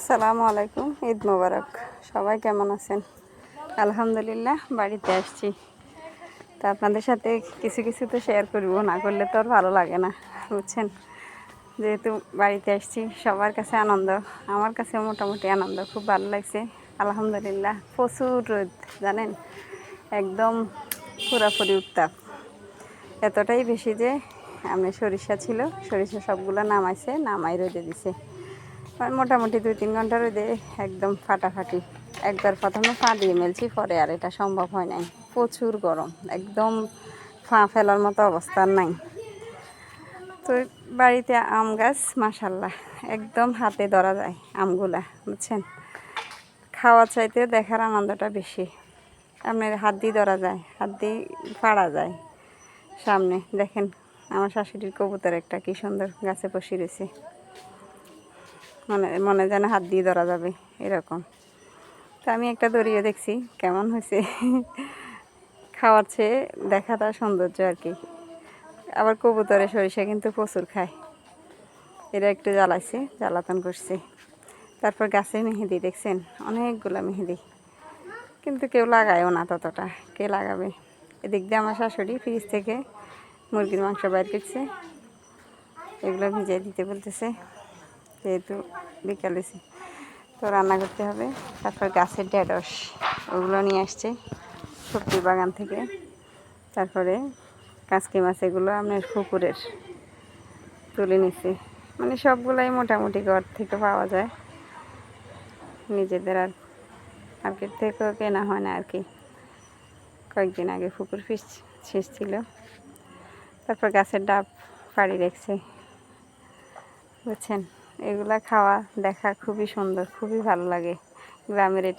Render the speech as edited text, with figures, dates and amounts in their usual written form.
আসসালামু আলাইকুম, ঈদ মোবারক। সবাই কেমন আছেন? আলহামদুলিল্লাহ, বাড়িতে আসছি। তা আপনাদের সাথে কিছু কিছু তো শেয়ার করব, না করলে তো আর ভালো লাগে না, বুঝছেন। যেহেতু বাড়িতে আসছি, সবার কাছে আনন্দ, আমার কাছে মোটামুটি আনন্দ, খুব ভালো লাগছে। আলহামদুলিল্লাহ, প্রচুর রোদ জানেন, একদম পুরাপুরি উত্তাপ। এতটাই বেশি যে সরিষা ছিল, সরিষা সবগুলো নামাই রোদে দিছে। মোটামুটি 2-3 ঘন্টা রোদে একদম ফাটাফাটি। একবার প্রথমে পা দিয়ে মেলছি, পরে আর এটা সম্ভব হয় নাই। প্রচুর গরম, একদম ফা ফেলার মতো অবস্থা নাই। তো বাড়িতে আম গাছ মাশাল্লাহ একদম হাতে ধরা যায় আমগুলা, বুঝছেন। খাওয়া চাইতে দেখার আনন্দটা বেশি। আপনার হাত দিয়ে ধরা যায়, হাত দিয়ে ফাড়া যায়। সামনে দেখেন আমার শাশুড়ির কবুতর একটা কি সুন্দর গাছে বসে রয়েছে, মনে যেন হাত দিয়ে ধরা যাবে এরকম। তো আমি একটা দড়িয়ে দেখছি কেমন হয়েছে। খাওয়ার চেয়ে দেখাটা সৌন্দর্য আর কি। আবার কবুতরে সরিষা কিন্তু প্রচুর খায়, এরা একটু জ্বালাইছে, জ্বালাতন করছে। তারপর গাছে মেহেদি দেখছেন, অনেকগুলো মেহেদি, কিন্তু কেউ লাগায়ও না ততটা, কে লাগাবে। এদিক দিয়ে আমার শাশুড়ি ফ্রিজ থেকে মুরগির মাংস বাইর করছে, এগুলো ভিজিয়ে দিতে বলতেছে, যেহেতু বিকালে তো রান্না করতে হবে। তারপর গাছের ঢেঁড়স ওগুলো নিয়ে আসছে সবজি বাগান থেকে। তারপরে কাঁচকি মাছ, এগুলো আপনার পুকুরের তুলে নিছি। সবগুলাই মোটামুটি ঘর থেকে পাওয়া যায়, নিজেদের আর মার্কেট থেকেও কেনা হয় না আর কি। কয়েকদিন আগে পুকুর শেষ ছিল। তারপর গাছের ডাব ফাড়ি রেখেছে, বুঝছেন। এগুলা খাওয়া দেখা খুবই সুন্দর, খুবই ভালো লাগে গ্রামের এটা।